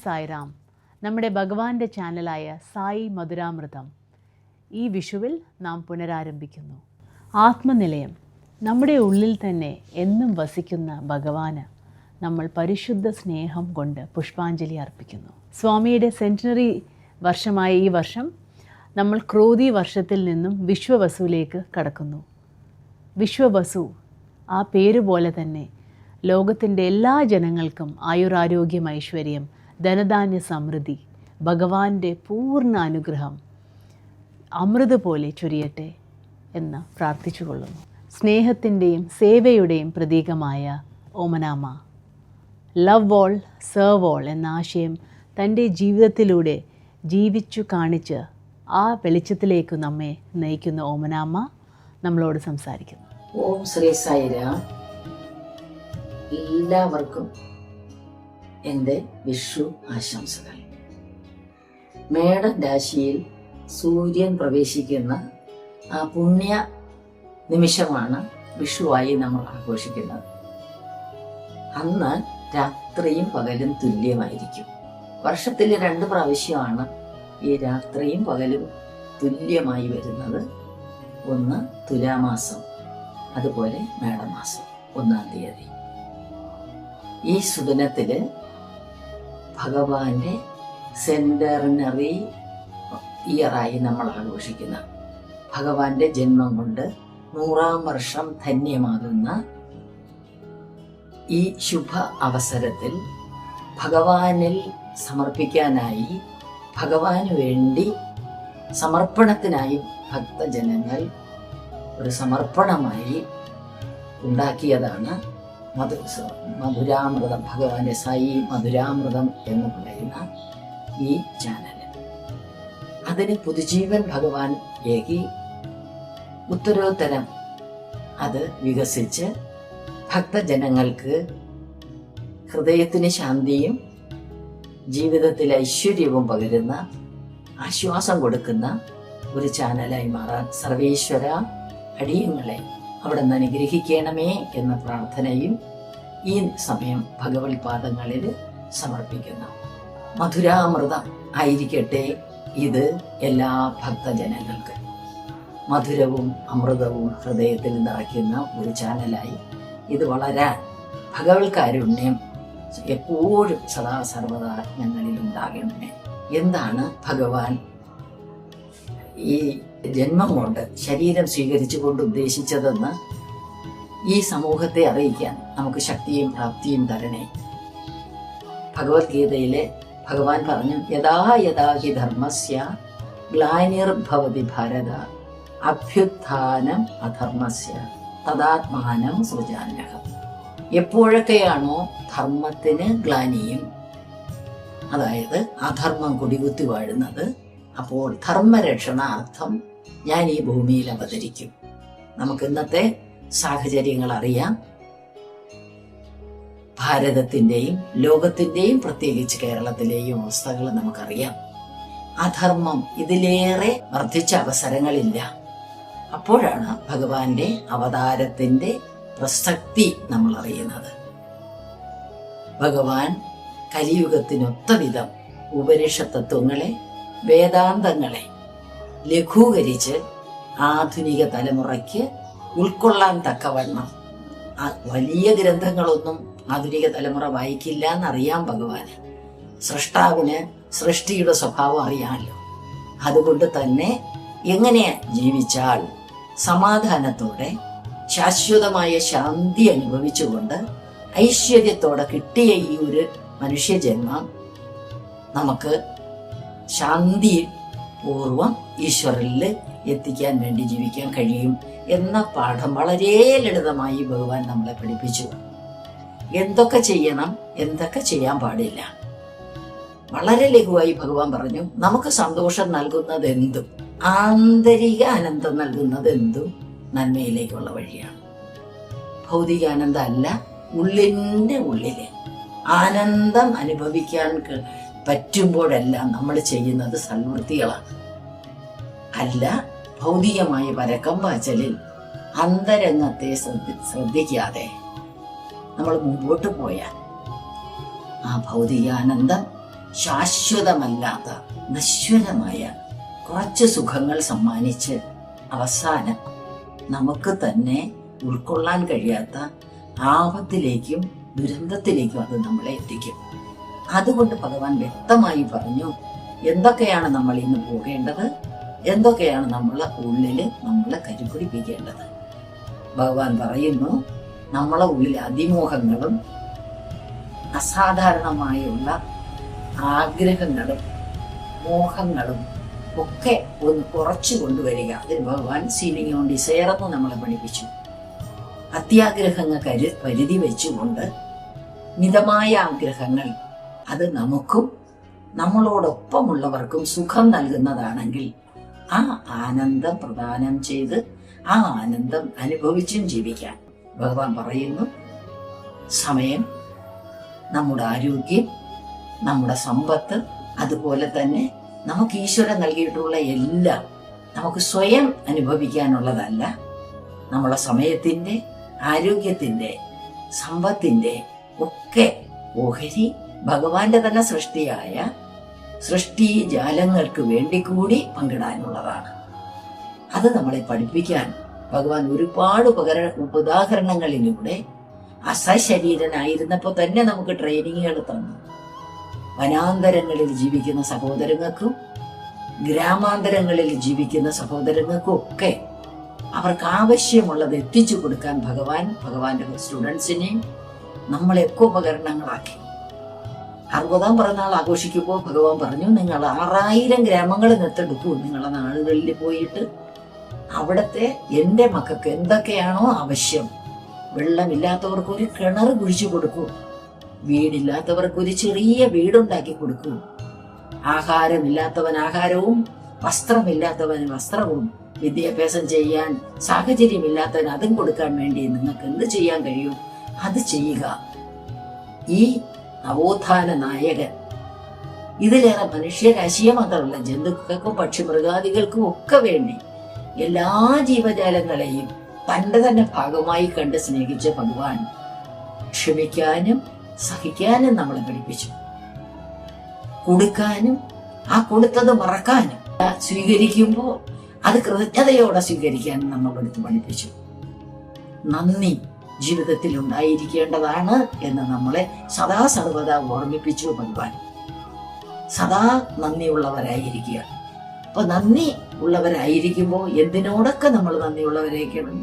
സായിറാം. നമ്മുടെ ഭഗവാന്റെ ചാനലായ സായി മധുരാമൃതം ഈ വിഷുവിൽ നാം പുനരാരംഭിക്കുന്നു. ആത്മനിലയം, നമ്മുടെ ഉള്ളിൽ തന്നെ എന്നും വസിക്കുന്ന ഭഗവാന് നമ്മൾ പരിശുദ്ധ സ്നേഹം കൊണ്ട് പുഷ്പാഞ്ജലി അർപ്പിക്കുന്നു. സ്വാമിയുടെ സെൻറ്റിനറി വർഷമായ ഈ വർഷം നമ്മൾ ക്രോധി വർഷത്തിൽ നിന്നും വിശ്വവസുവിലേക്ക് കടക്കുന്നു. വിശ്വവസു ആ പേരുപോലെ തന്നെ ലോകത്തിൻ്റെ എല്ലാ ജനങ്ങൾക്കും ആയുരാരോഗ്യം, ഐശ്വര്യം, ധനധാന്യ സമൃദ്ധി, ഭഗവാന്റെ പൂർണ്ണ അനുഗ്രഹം അമൃത് പോലെ ചൊരിയട്ടെ എന്ന് പ്രാർത്ഥിച്ചുകൊള്ളുന്നു. സ്നേഹത്തിൻ്റെയും സേവയുടെയും പ്രതീകമായ ഓമനാമ, ലവ് ഓൾ സെർവ് ഓൾ എന്ന ആശയം തൻ്റെ ജീവിതത്തിലൂടെ ജീവിച്ചു കാണിച്ച് ആ വെളിച്ചത്തിലേക്ക് നമ്മെ നയിക്കുന്ന ഓമനാമ നമ്മളോട് സംസാരിക്കുന്നു. ഓം ശ്രീ സായിരാം. എല്ലാവർക്കും എൻ്റെ വിഷു ആശംസകൾ. മേടൻ രാശിയിൽ സൂര്യൻ പ്രവേശിക്കുന്ന ആ പുണ്യ നിമിഷമാണ് വിഷുവായി നമ്മൾ ആഘോഷിക്കുന്നത്. അന്ന് രാത്രിയും പകലും തുല്യമായിരിക്കും. വർഷത്തിൽ 2 പ്രാവശ്യമാണ് ഈ രാത്രിയും പകലും തുല്യമായി വരുന്നത്. ഒന്ന് തുലാമാസം, അതുപോലെ മേടമാസം 1-ാം തീയതി. ഈ സുദിനത്തില് ഭഗവാന്റെ സെന്ററിനറി ഇയറായി നമ്മൾ ആഘോഷിക്കുന്ന, ഭഗവാന്റെ ജന്മം കൊണ്ട് 100-ാം വർഷം ധന്യമാകുന്ന ഈ ശുഭ അവസരത്തിൽ ഭഗവാനിൽ സമർപ്പിക്കാനായി, ഭഗവാന് വേണ്ടി സമർപ്പണത്തിനായി ഭക്തജനങ്ങൾ ഒരു സമർപ്പണമായി ഉണ്ടാക്കിയതാണ് മധുരാമൃതം, ഭഗവാന്റെ സായി മധുരാമൃതം എന്ന് പറയുന്ന ഈ ചാനൽ. അതിന് പുതുജീവൻ ഭഗവാൻ ഏകി ഉത്തരോത്തരം അത് വികസിച്ച് ഭക്തജനങ്ങൾക്ക് ഹൃദയത്തിന് ശാന്തിയും ജീവിതത്തിൽ ഐശ്വര്യവും പകരുന്ന, ആശ്വാസം കൊടുക്കുന്ന ഒരു ചാനലായി മാറാൻ സർവേശ്വര അടിയങ്ങളെ അവിടെ നിന്ന് അനുഗ്രഹിക്കണമേ എന്ന പ്രാർത്ഥനയും ഈ സമയം ഭഗവത് പാദങ്ങളിൽ സമർപ്പിക്കുന്നു. മധുരാമൃതം ആയിരിക്കട്ടെ ഇത് എല്ലാ ഭക്തജനങ്ങൾക്ക്. മധുരവും അമൃതവും ഹൃദയത്തിൽ നിറയ്ക്കുന്ന ഒരു ചാനലായി ഇത് വളരാൻ ഭഗവത് കാരുണ്യം എപ്പോഴും സദാ സർവദാ ഞങ്ങളിൽ ഉണ്ടാകണമേ. എന്താണ് ഭഗവാൻ ഈ ജന്മം കൊണ്ട്, ശരീരം സ്വീകരിച്ചുകൊണ്ട് ഉദ്ദേശിച്ചതെന്ന് ഈ സമൂഹത്തെ അറിയിക്കാൻ നമുക്ക് ശക്തിയും പ്രാപ്തിയും തരണേ. ഭഗവത്ഗീതയിലെ ഭഗവാൻ പറഞ്ഞു, യഥാ യഥാ ഹി ധർമ്മസ്യ ഗ്ലാനിർഭവതി ഭാരത അഭ്യുത്ഥാനം അധർമ്മസ്യ തദാത്മാനം സൃജാമ്യഹം. എപ്പോഴൊക്കെയാണോ ധർമ്മത്തിന് ഗ്ലാനിയും, അതായത് അധർമ്മം കൊടികുത്തി വാഴുന്നത്, അപ്പോൾ ധർമ്മരക്ഷണാർത്ഥം ഞാൻ ഈ ഭൂമിയിൽ അവതരിക്കും. നമുക്ക് ഇന്നത്തെ സാഹചര്യങ്ങൾ അറിയാം. ഭാരതത്തിൻ്റെയും ലോകത്തിൻ്റെയും പ്രത്യേകിച്ച് കേരളത്തിലെയും അവസ്ഥകൾ നമുക്കറിയാം. അധർമ്മം ഇതിലേറെ വർദ്ധിച്ച അവസരങ്ങളില്ല. അപ്പോഴാണ് ഭഗവാന്റെ അവതാരത്തിൻ്റെ പ്രസക്തി നമ്മൾ അറിയുന്നത്. ഭഗവാൻ കലിയുഗത്തിനൊത്ത വിധം ഉപനിഷത്തത്വങ്ങളെ, വേദാന്തങ്ങളെ ലഘൂകരിച്ച് ആധുനിക തലമുറയ്ക്ക് ഉൾക്കൊള്ളാൻ തക്കവണ്ണം, വലിയ ഗ്രന്ഥങ്ങളൊന്നും ആധുനിക തലമുറ വായിക്കില്ല എന്നറിയാം ഭഗവാന്. സൃഷ്ടാവിന് സൃഷ്ടിയുടെ സ്വഭാവം അറിയാമല്ലോ. അതുകൊണ്ട് തന്നെ എങ്ങനെ ജീവിച്ചാൽ സമാധാനത്തോടെ ശാശ്വതമായ ശാന്തി അനുഭവിച്ചുകൊണ്ട് ഐശ്വര്യത്തോടെ കിട്ടിയ ഈ ഒരു മനുഷ്യജന്മം നമുക്ക് ശാന്തി പൂർവം ഈശ്വരനിൽ എത്തിക്കാൻ വേണ്ടി ജീവിക്കാൻ കഴിയും എന്ന പാഠം വളരെ ലളിതമായി ഭഗവാൻ നമ്മളെ പഠിപ്പിച്ചു. എന്തൊക്കെ ചെയ്യണം, എന്തൊക്കെ ചെയ്യാൻ പാടില്ല, വളരെ ലഘുവായി ഭഗവാൻ പറഞ്ഞു. നമുക്ക് സന്തോഷം നൽകുന്നത് എന്തും, ആന്തരിക ആനന്ദം നൽകുന്നത് എന്തും നന്മയിലേക്കുള്ള വഴിയാണ്. ഭൗതിക ആനന്ദം അല്ല, ഉള്ളിൻ്റെ ഉള്ളിലെ ആനന്ദം അനുഭവിക്കാൻ പറ്റുമ്പോഴെല്ലാം നമ്മൾ ചെയ്യുന്നത് സൽവൃത്തികളാണ്. അല്ല ഭൗതികമായ പരക്കം പാച്ചലിൽ അന്തരംഗത്തെ ശ്രദ്ധിക്കാതെ നമ്മൾ മുമ്പോട്ട് പോയാൽ ആ ഭൗതികാനന്ദം ശാശ്വതമല്ലാത്ത നശ്വരമായ കുറച്ച് സുഖങ്ങൾ സമ്മാനിച്ച് അവസാനം നമുക്ക് തന്നെ ഉൾക്കൊള്ളാൻ കഴിയാത്ത ആപത്തിലേക്കും ദുരന്തത്തിലേക്കും അത് നമ്മളെ എത്തിക്കും. അതുകൊണ്ട് ഭഗവാൻ വ്യക്തമായി പറഞ്ഞു എന്തൊക്കെയാണ് നമ്മൾ ഇന്ന് പോകേണ്ടത്, എന്തൊക്കെയാണ് നമ്മളെ ഉള്ളിൽ നമ്മളെ കരുപിടിപ്പിക്കേണ്ടത്. ഭഗവാൻ പറയുന്നു നമ്മളെ ഉള്ളിൽ അതിമോഹങ്ങളും അസാധാരണമായുള്ള ആഗ്രഹങ്ങളും മോഹങ്ങളും ഒക്കെ ഒന്ന് കുറച്ചു കൊണ്ടുവരിക. അതിന് ഭഗവാൻ സീലിംഗ് ഓൺ ഡിസയർ എന്ന് നമ്മളെ പഠിപ്പിച്ചു. അത്യാഗ്രഹങ്ങൾ പരിധി വെച്ചുകൊണ്ട് മിതമായ ആഗ്രഹങ്ങൾ അത് നമുക്കും നമ്മളോടൊപ്പമുള്ളവർക്കും സുഖം നൽകുന്നതാണെങ്കിൽ ആ ആനന്ദം പ്രദാനം ചെയ്ത് ആ ആനന്ദം അനുഭവിച്ചും ജീവിക്കാൻ ഭഗവാൻ പറയുന്നു. സമയം, നമ്മുടെ ആരോഗ്യം, നമ്മുടെ സമ്പത്ത്, അതുപോലെ തന്നെ നമുക്ക് ഈശ്വരൻ നൽകിയിട്ടുള്ള എല്ലാം നമുക്ക് സ്വയം അനുഭവിക്കാനുള്ളതല്ല. നമ്മുടെ സമയത്തിൻ്റെ, ആരോഗ്യത്തിൻ്റെ, സമ്പത്തിൻ്റെ ഒക്കെ ഓഹരി ഭഗവാന്റെ തന്നെ സൃഷ്ടിയായ സൃഷ്ടിജാലങ്ങൾക്ക് വേണ്ടി കൂടി പങ്കിടാനുള്ളതാണ്. അത് നമ്മളെ പഠിപ്പിക്കാൻ ഭഗവാൻ ഒരുപാട് ഉദാഹരണങ്ങളിലൂടെ അസശരീരനായിരുന്നപ്പോൾ തന്നെ നമുക്ക് ട്രെയിനിങ്ങുകൾ തന്നു. വനാന്തരങ്ങളിൽ ജീവിക്കുന്ന സഹോദരങ്ങൾക്കും ഗ്രാമാന്തരങ്ങളിൽ ജീവിക്കുന്ന സഹോദരങ്ങൾക്കും ഒക്കെ അവർക്ക് ആവശ്യമുള്ളത് എത്തിച്ചു കൊടുക്കാൻ ഭഗവാന്റെ സ്റ്റുഡൻസിനെയും നമ്മളെയൊക്കെ ഉപകരണങ്ങളാക്കി. 60-ാം പിറന്നാൾ ആഘോഷിക്കുമ്പോൾ ഭഗവാൻ പറഞ്ഞു, നിങ്ങൾ 6000 ഗ്രാമങ്ങൾ ദത്തെടുക്കൂ. നിങ്ങളുടെ നാടുകളിൽ പോയിട്ട് അവിടത്തെ എൻ്റെ മക്കൾക്ക് എന്തൊക്കെയാണോ ആവശ്യം, വെള്ളമില്ലാത്തവർക്ക് ഒരു കിണർ കുഴിച്ചു കൊടുക്കൂ, വീടില്ലാത്തവർക്ക് ഒരു ചെറിയ വീടുണ്ടാക്കി കൊടുക്കൂ, ആഹാരമില്ലാത്തവൻ ആഹാരവും വസ്ത്രമില്ലാത്തവൻ വസ്ത്രവും, വിദ്യാഭ്യാസം ചെയ്യാൻ സാഹചര്യമില്ലാത്തവൻ അതും കൊടുക്കാൻ വേണ്ടി നിങ്ങൾക്ക് എന്ത് ചെയ്യാൻ കഴിയും അത് ചെയ്യുക. ഈ നവോത്ഥാന നായകൻ ഇതിലേറെ മനുഷ്യരാശിയെ മാത്രമല്ല ജന്തുക്കൾക്കും പക്ഷിമൃഗാദികൾക്കും ഒക്കെ വേണ്ടി എല്ലാ ജീവജാലങ്ങളെയും തൻ്റെ തന്നെ ഭാഗമായി കണ്ട് സ്നേഹിച്ച ഭഗവാൻ ക്ഷമിക്കാനും സഹിക്കാനും നമ്മളെ പഠിപ്പിച്ചു. കൊടുക്കാനും ആ കൊടുത്തത് മറക്കാനും, സ്വീകരിക്കുമ്പോൾ അത് കൃതജ്ഞതയോടെ സ്വീകരിക്കാനും നമ്മളെടുത്ത് പഠിപ്പിച്ചു. നന്ദി ജീവിതത്തിൽ ഉണ്ടായിരിക്കേണ്ടതാണ് എന്ന് നമ്മളെ സദാ സർവദാ ഓർമ്മിപ്പിച്ചു ഭഗവാൻ. സദാ നന്ദിയുള്ളവരായിരിക്കുക. അപ്പൊ നന്ദി ഉള്ളവരായിരിക്കുമ്പോൾ എന്തിനോടൊക്കെ നമ്മൾ നന്ദിയുള്ളവരായിരിക്കണം?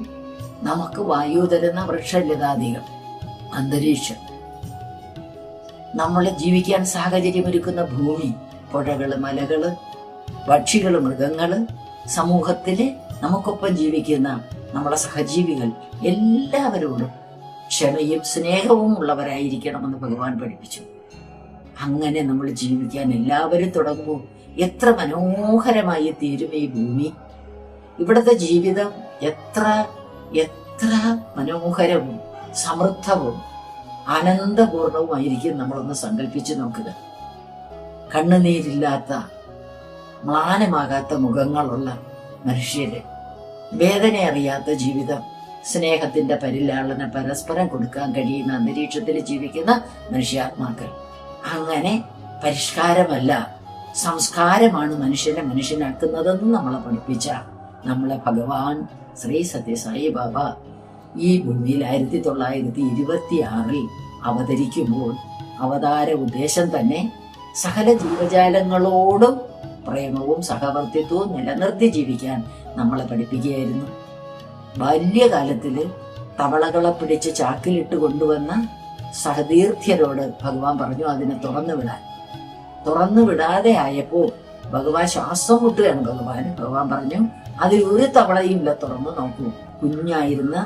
നമുക്ക് വായു തരുന്ന വൃക്ഷലതാദികൾ, അന്തരീക്ഷം, നമ്മളെ ജീവിക്കാൻ സാഹചര്യമൊരുക്കുന്ന ഭൂമി, പുഴകള്, മലകള്, പക്ഷികള്, മൃഗങ്ങള്, സമൂഹത്തില് നമുക്കൊപ്പം ജീവിക്കുന്ന നമ്മുടെ സഹജീവികൾ, എല്ലാവരോടും ക്ഷമയും സ്നേഹവും ഉള്ളവരായിരിക്കണമെന്ന് ഭഗവാൻ പഠിപ്പിച്ചു. അങ്ങനെ നമ്മൾ ജീവിക്കാൻ എല്ലാവരും തുടങ്ങുമ്പോൾ എത്ര മനോഹരമായി തീരും ഈ ഭൂമി. ഇവിടുത്തെ ജീവിതം എത്ര എത്ര മനോഹരവും സമൃദ്ധവും ആനന്ദപൂർണവുമായിരിക്കും. നമ്മളൊന്ന് സങ്കല്പിച്ച് നോക്കുക. കണ്ണുനീരില്ലാത്ത, മ്ലാനമാകാത്ത മുഖങ്ങളുള്ള മനുഷ്യര്, വേദന അറിയാത്ത ജീവിതം, സ്നേഹത്തിന്റെ പരിലാളന പരസ്പരം കൊടുക്കാൻ കഴിയുന്ന അന്തരീക്ഷത്തിൽ ജീവിക്കുന്ന മനുഷ്യാത്മാക്കൾ. അങ്ങനെ പരിഷ്കാരമല്ല, സംസ്കാരമാണ് മനുഷ്യനെ മനുഷ്യനാക്കുന്നതെന്ന് നമ്മളെ പഠിപ്പിച്ച നമ്മളെ ഭഗവാൻ ശ്രീ സത്യസായി ബാബ ഈ ഭൂമിയിൽ 1926 അവതരിക്കുമ്പോൾ അവതാര ഉദ്ദേശം തന്നെ സകല ജീവജാലങ്ങളോടും പ്രേമവും സഹവർത്തിത്വവും നിലനിർത്തി ജീവിക്കാൻ നമ്മളെ പഠിപ്പിക്കുകയായിരുന്നു. ബാല്യകാലത്തില് തവളകളെ പിടിച്ച് ചാക്കിലിട്ട് കൊണ്ടുവന്ന സഹതീർത്ഥ്യരോട് ഭഗവാൻ പറഞ്ഞു അതിനെ തുറന്നു വിടാതെ ആയപ്പോ ഭഗവാൻ ശ്വാസം മുട്ടുകയാണ്. ഭഗവാൻ പറഞ്ഞു അതിൽ ഒരു തവളയും ഇല്ല, തുറന്നു നോക്കൂ. കുഞ്ഞായിരുന്ന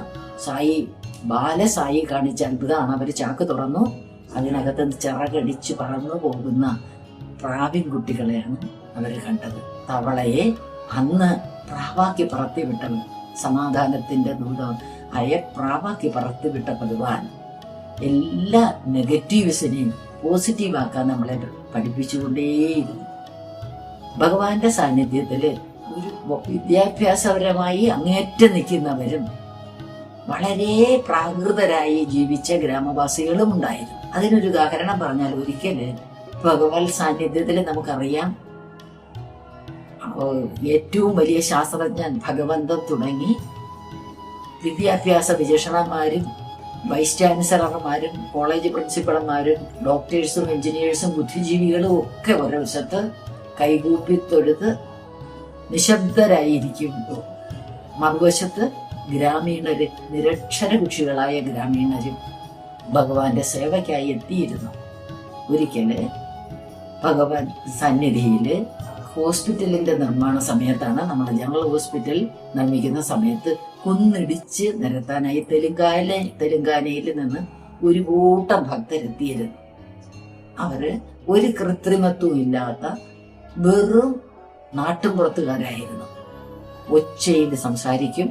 ബാലസായി കാണിച്ച അത്ഭുതമാണ്. അവര് ചാക്ക് തുറന്നു, അതിനകത്ത് ചിറകടിച്ച് പറന്നു പോകുന്ന പ്രാവിൻകുട്ടികളെയാണ് അവര് കണ്ടത്. തവളയെ അന്ന് പ്രാവാക്കി പറത്തിവിട്ടവൻ, സമാധാനത്തിന്റെ ദൂതം പ്രാവാക്കി പറത്തിവിട്ട ഭഗവാൻ എല്ലാ നെഗറ്റീവ്സിനെയും പോസിറ്റീവാക്കാൻ നമ്മളെ പഠിപ്പിച്ചുകൊണ്ടേയിരുന്നു. ഭഗവാന്റെ സാന്നിധ്യത്തില് ഒരു വിദ്യാഭ്യാസപരമായി അങ്ങേറ്റം നിൽക്കുന്നവരും വളരെ പ്രാകൃതരായി ജീവിച്ച ഗ്രാമവാസികളും ഉണ്ടായിരുന്നു. അതിനൊരു ഉദാഹരണം പറഞ്ഞാൽ, ഒരിക്കല് ഭഗവത് സാന്നിധ്യത്തിൽ നമുക്കറിയാം, ഏറ്റവും വലിയ ശാസ്ത്രജ്ഞൻ ഭഗവന്തം തുടങ്ങി വിദ്യാഭ്യാസ വിചക്ഷണന്മാരും വൈസ് ചാൻസലർമാരും കോളേജ് പ്രിൻസിപ്പൾമാരും ഡോക്ടേഴ്സും എഞ്ചിനീയേഴ്സും ബുദ്ധിജീവികളും ഒക്കെ ഒരു വശത്ത് കൈകൂപ്പി തൊഴുത് നിശബ്ദരായിരിക്കുമ്പോൾ മറുവശത്ത് ഗ്രാമീണര്, നിരക്ഷര കുഷികളായ ഗ്രാമീണരും ഭഗവാന്റെ സേവയ്ക്കായി എത്തിയിരുന്നു. ഒരിക്കല് ഭഗവാൻ സന്നിധിയില് ഹോസ്പിറ്റലിന്റെ നിർമ്മാണ സമയത്താണ്, നമ്മുടെ ജനറൽ ഹോസ്പിറ്റൽ നിർമ്മിക്കുന്ന സമയത്ത് കുന്നിടിച്ച് നിരത്താനായി തെലുങ്കാനയിൽ നിന്ന് ഒരു കൂട്ടം ഭക്തരെത്തിയിരുന്നു. അവര് ഒരു കൃത്രിമത്വവും ഇല്ലാത്ത വെറും നാട്ടുംപുറത്തുകാരായിരുന്നു. ഒച്ചയിൽ സംസാരിക്കും,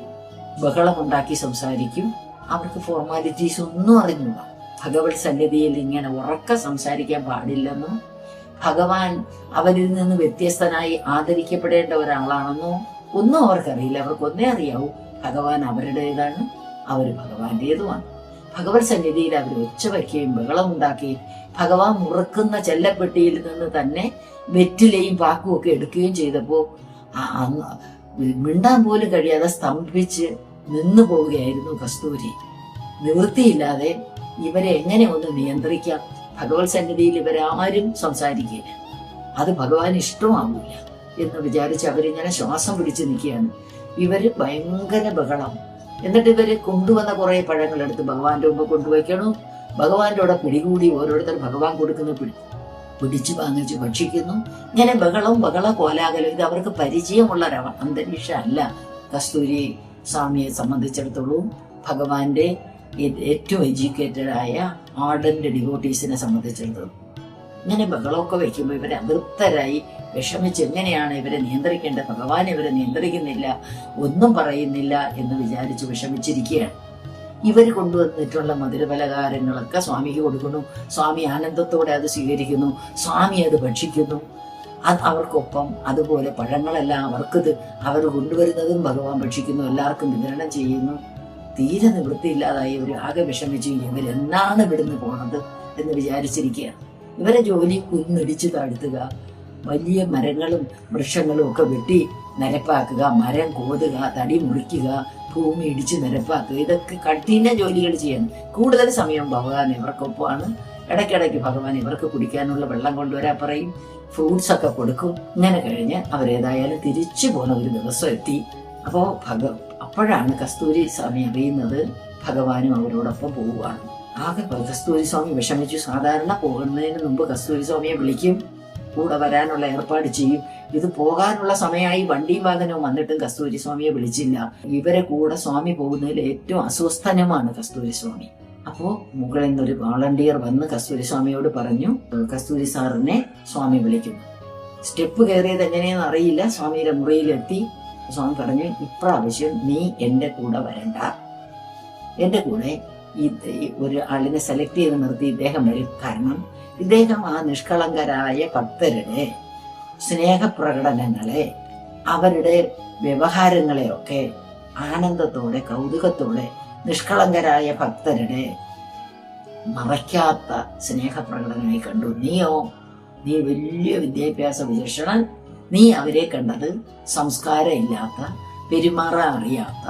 ബഹളമുണ്ടാക്കി സംസാരിക്കും. അവർക്ക് ഫോർമാലിറ്റീസ് ഒന്നും അറിഞ്ഞൂടാ. ഭഗവത് സന്നിധിയിൽ ഇങ്ങനെ ഉറക്കെ സംസാരിക്കാൻ പാടില്ലെന്നും ഭഗവാൻ അവരിൽ നിന്ന് വ്യത്യസ്തനായി ആദരിക്കപ്പെടേണ്ട ഒരാളാണെന്നോ ഒന്നും അവർക്കറിയില്ല. അവർക്കൊന്നേ അറിയാവൂ, ഭഗവാൻ അവരുടേതാണ്, അവർ ഭഗവാന്റേതുമാണ്. ഭഗവത് സന്നിധിയിൽ അവർ ഒച്ച വയ്ക്കുകയും ബഹളമുണ്ടാക്കുകയും ഭഗവാൻ മുറുക്കുന്ന ചെല്ലപ്പെട്ടിയിൽ നിന്ന് തന്നെ വെറ്റിലയും പാക്കും ഒക്കെ എടുക്കുകയും ചെയ്തപ്പോൾ മിണ്ടാൻ പോലും കഴിയാതെ സ്തംഭിച്ച് നിന്നു പോവുകയായിരുന്നു കസ്തൂരി. നിവൃത്തിയില്ലാതെ ഇവരെ എങ്ങനെ ഒന്ന് നിയന്ത്രിക്കാം? ഭഗവത് സന്നിധിയിൽ ഇവരാരും സംസാരിക്കില്ല, അത് ഭഗവാൻ ഇഷ്ടമാവില്ല എന്ന് വിചാരിച്ച് അവരിങ്ങനെ ശ്വാസം പിടിച്ച് നിൽക്കുകയാണ്. ഇവര് ഭയങ്കര ബഹളം. എന്നിട്ട് ഇവര് കൊണ്ടുവന്ന കുറെ പഴങ്ങളെടുത്ത് ഭഗവാന്റെ മുമ്പ് കൊണ്ടുവയ്ക്കണു. ഭഗവാന്റെ കൂടെ പിടികൂടി ഓരോരുത്തർ ഭഗവാൻ കൊടുക്കുന്ന പിടിച്ചു വാങ്ങിച്ച് ഭക്ഷിക്കുന്നു. ഇങ്ങനെ ബഹള കോലാഹലം. ഇത് അവർക്ക് പരിചയമുള്ള അന്തരീക്ഷം അല്ല. കസ്തൂരി സ്വാമിയെ സംബന്ധിച്ചിടത്തോളം ഭഗവാന്റെ ഏറ്റവും എഡ്യൂക്കേറ്റഡ് ആയ ആർഡന്റ് ഡിവോട്ടീസിനെ സംബന്ധിച്ചിടത്തോളം ഇങ്ങനെ ബഹളമൊക്കെ വയ്ക്കുമ്പോൾ ഇവരെ അതൃപ്തരായി വിഷമിച്ച് എങ്ങനെയാണ് ഇവരെ നിയന്ത്രിക്കേണ്ടത്? ഭഗവാൻ ഇവരെ നിയന്ത്രിക്കുന്നില്ല, ഒന്നും പറയുന്നില്ല എന്ന് വിചാരിച്ച് വിഷമിച്ചിരിക്കുകയാണ്. ഇവർ കൊണ്ടുവന്നിട്ടുള്ള മധുരപലഹാരങ്ങളൊക്കെ സ്വാമിക്ക് കൊടുക്കുന്നു. സ്വാമി ആനന്ദത്തോടെ അത് സ്വീകരിക്കുന്നു, സ്വാമി അത് ഭക്ഷിക്കുന്നു. അവർക്കൊപ്പം അതുപോലെ പഴങ്ങളെല്ലാം അവർ കൊണ്ടുവരുന്നതും ഭഗവാൻ ഭക്ഷിക്കുന്നു, എല്ലാവർക്കും വിതരണം ചെയ്യുന്നു. തീരെ നിവൃത്തിയില്ലാതായി ഇവർ ആകെ വിഷമിച്ച് ഇവരെന്നാണ് ഇവിടുന്ന് പോണത് എന്ന് വിചാരിച്ചിരിക്കുകയാണ്. ഇവരെ ജോലി കുന്നിടിച്ച് താഴ്ത്തുക, വലിയ മരങ്ങളും വൃക്ഷങ്ങളും ഒക്കെ വെട്ടി നിരപ്പാക്കുക, മരം കോതുക, തടി മുറിക്കുക, ഭൂമി ഇടിച്ച് നിരപ്പാക്കുക, ഇതൊക്കെ കഠിന ജോലികൾ ചെയ്യണം. കൂടുതൽ സമയം ഭഗവാൻ ഇവർക്കൊപ്പമാണ്. ഇടയ്ക്കിടയ്ക്ക് ഭഗവാൻ ഇവർക്ക് കുടിക്കാനുള്ള വെള്ളം കൊണ്ടുവരാൻ പറയും, ഫ്രൂട്ട്സ് ഒക്കെ കൊടുക്കും. ഇങ്ങനെ കഴിഞ്ഞ് അവരേതായാലും തിരിച്ചു പോകുന്ന ഒരു ദിവസം എത്തി. അപ്പോഴാണ് കസ്തൂരി സ്വാമി അറിയുന്നത് ഭഗവാനും അവരോടൊപ്പം പോവുകയാണ്. ആകെ കസ്തൂരി സ്വാമി വിഷമിച്ചു. സാധാരണ പോകുന്നതിന് മുമ്പ് കസ്തൂരി സ്വാമിയെ വിളിക്കും, കൂടെ വരാനുള്ള ഏർപ്പാട് ചെയ്യും. ഇത് പോകാനുള്ള സമയമായി വണ്ടിയും വാഹനവും വന്നിട്ടും കസ്തൂരി സ്വാമിയെ വിളിച്ചില്ല. ഇവരെ കൂടെ സ്വാമി പോകുന്നതിൽ ഏറ്റവും അസ്വസ്ഥനുമാണ് കസ്തൂരി സ്വാമി. അപ്പോ മുകളിൽ നിന്നൊരു വോളണ്ടിയർ വന്ന് കസ്തൂരി സ്വാമിയോട് പറഞ്ഞു, കസ്തൂരി സാറിനെ സ്വാമി വിളിക്കുന്നു. സ്റ്റെപ്പ് കയറിയത് എങ്ങനെയെന്ന് അറിയില്ല. സ്വാമിയുടെ മുറിയിലെത്തി. സ്വാമി പറഞ്ഞു, ഇപ്രാവശ്യം നീ എന്റെ കൂടെ വരണ്ട, എന്റെ കൂടെ ഒരു ആളിനെ സെലക്ട് ചെയ്ത് നിർത്തി ഇദ്ദേഹം വരും. കാരണം ഇദ്ദേഹം ആ നിഷ്കളങ്കരായ ഭക്തരുടെ സ്നേഹപ്രകടനങ്ങളെ, അവരുടെ വ്യവഹാരങ്ങളെയൊക്കെ ആനന്ദത്തോടെ കൗതുകത്തോടെ നിഷ്കളങ്കരായ ഭക്തരുടെ മറയ്ക്കാത്ത സ്നേഹപ്രകടനമായി കണ്ടു. നീ വലിയ വിദ്യാഭ്യാസ വിചക്ഷണൻ. നീ അവരെ കണ്ടത് സംസ്കാരം ഇല്ലാത്ത, പെരുമാറാൻ അറിയാത്ത,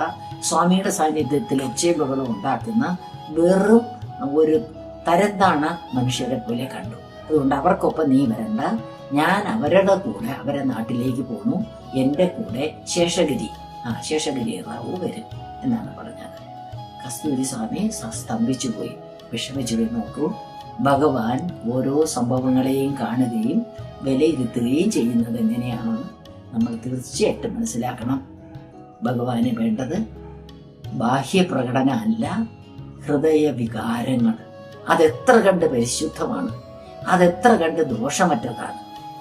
സ്വാമിയുടെ സാന്നിധ്യത്തിൽ ഒച്ചയും ഉണ്ടാക്കുന്ന വെറും ഒരു തരംതാണ മനുഷ്യരെ പോലെ കണ്ടു. അതുകൊണ്ട് അവർക്കൊപ്പം നീ വരണ്ട, ഞാൻ അവരുടെ കൂടെ അവരെ നാട്ടിലേക്ക് പോന്നു. എന്റെ കൂടെ ശേഷഗിരി റാവു വരും എന്നാണ് പറഞ്ഞത്. കസ്തൂരി സ്വാമി സ്തംഭിച്ചു പോയി, വിഷമിച്ചു പോയി. നോക്കൂ, ഭഗവാൻ ഓരോ സംഭവങ്ങളെയും കാണുകയും വിലയിരുത്തുകയും ചെയ്യുന്നത് എങ്ങനെയാണെന്ന് നമ്മൾ തീർച്ചയായിട്ടും മനസ്സിലാക്കണം. ഭഗവാന് വേണ്ടത് ബാഹ്യപ്രകടനം അല്ല, ഹൃദയ വികാരങ്ങൾ. അതെത്ര കണ്ട് പരിശുദ്ധമാണ്, അതെത്ര കണ്ട് ദോഷമറ്റതാണ്,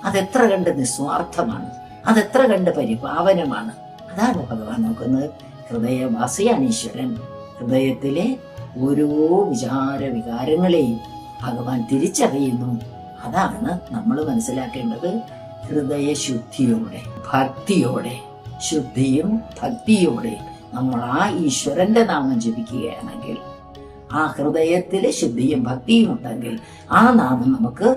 അതെത്ര കണ്ട് നിസ്വാർത്ഥമാണ്, അതെത്ര കണ്ട് പരിപാവനമാണ്. അതാണ് ഭഗവാൻ നോക്കുന്നത്. ഹൃദയവാസിയാണ് ഈശ്വരൻ. ഹൃദയത്തിലെ ഓരോ വികാരങ്ങളെയും ഭഗവാൻ തിരിച്ചറിയുന്നു. അതാണ് നമ്മൾ മനസ്സിലാക്കേണ്ടത്. ഹൃദയശുദ്ധിയോടെ, ഭക്തിയോടെ, ശുദ്ധിയും ഭക്തിയോടെ നമ്മൾ ആ ഈശ്വരന്റെ നാമം ജപിക്കുകയാണെങ്കിൽ, ആ ഹൃദയത്തിലെ ശുദ്ധിയും ഭക്തിയും ഉണ്ടെങ്കിൽ ആ നാമം നമുക്ക്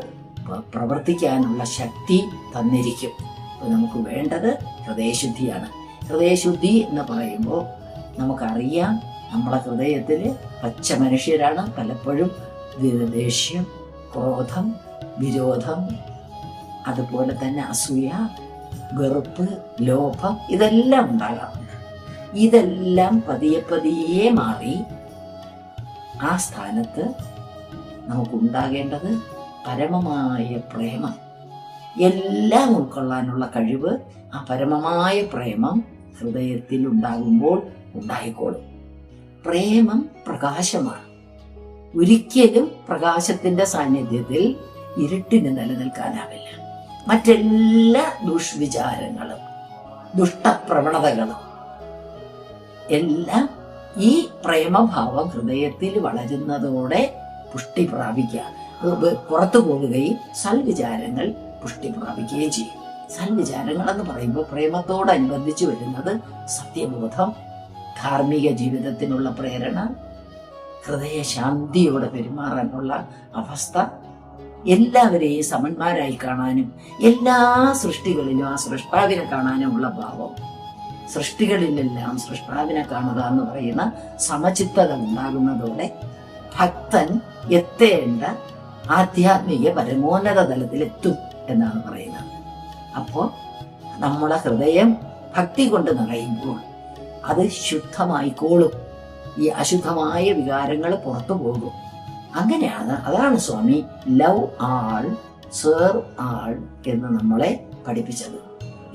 പ്രവർത്തിക്കാനുള്ള ശക്തി തന്നിരിക്കും. അപ്പോൾ നമുക്ക് വേണ്ടത് ഹൃദയശുദ്ധിയാണ്. ഹൃദയശുദ്ധി എന്ന് പറയുമ്പോൾ നമുക്കറിയാം, നമ്മളെ ഹൃദയത്തിൽ പച്ച മനുഷ്യരാണ്. പലപ്പോഴും ദേഷ്യം, ക്രോധം, വിരോധം, അതുപോലെ തന്നെ അസൂയ, വെറുപ്പ്, ലോഭം ഇതെല്ലാം ഉണ്ടാകാറുണ്ട്. ഇതെല്ലാം പതിയെ പതിയെ മാറി ആ സ്ഥാനത്ത് നമുക്കുണ്ടാകേണ്ടത് പരമമായ പ്രേമം, എല്ലാം ഉൾക്കൊള്ളാനുള്ള കഴിവ് ആ പരമമായ പ്രേമം ഹൃദയത്തിൽ ഉണ്ടാകുമ്പോൾ ഉണ്ടായിക്കോളും. പ്രേമം പ്രകാശമാണ്. ഒരിക്കലും പ്രകാശത്തിന്റെ സാന്നിധ്യത്തിൽ ഇരുട്ടിന് നിലനിൽക്കാനാവില്ല. മറ്റെല്ലാ ദുഷ്വിചാരങ്ങളും ദുഷ്ടപ്രവണതകളും എല്ലാം ഈ പ്രേമഭാവം ഹൃദയത്തിൽ വളരുന്നതോടെ പുഷ്ടി പ്രാപിക്കുക, പുറത്തു പോവുകയും സൽവിചാരങ്ങൾ പുഷ്ടി പ്രാപിക്കുകയും ചെയ്യും. സൽവിചാരങ്ങൾ എന്ന് പറയുമ്പോൾ പ്രേമത്തോടനുബന്ധിച്ച് വരുന്നത് സത്യബോധം, ധാർമ്മിക ജീവിതത്തിനുള്ള പ്രേരണ, ഹൃദയശാന്തിയോടെ പെരുമാറാനുള്ള അവസ്ഥ, എല്ലാവരെയും സമന്മാരായി കാണാനും എല്ലാ സൃഷ്ടികളിലും ആ സൃഷ്ടാവിനെ കാണാനുമുള്ള ഭാവം, സൃഷ്ടികളിലെല്ലാം സൃഷ്ടാവിനെ കാണുക എന്ന് പറയുന്ന സമചിത്തത ഉണ്ടാകുന്നതോടെ ഭക്തൻ എത്തേണ്ട ആധ്യാത്മിക പരമോന്നത തലത്തിലെത്തും എന്നാണ് പറയുന്നത്. അപ്പോൾ നമ്മളെ ഹൃദയം ഭക്തി കൊണ്ട് നിറയുമ്പോൾ അത് ശുദ്ധമായിക്കോളും. ഈ അശുദ്ധമായ വികാരങ്ങൾ പുറത്തു പോകും. അങ്ങനെയാണ്, അതാണ് സ്വാമി ലവ് ആൾ സെർവ് ആൾ എന്ന് നമ്മളെ പഠിപ്പിച്ചത്.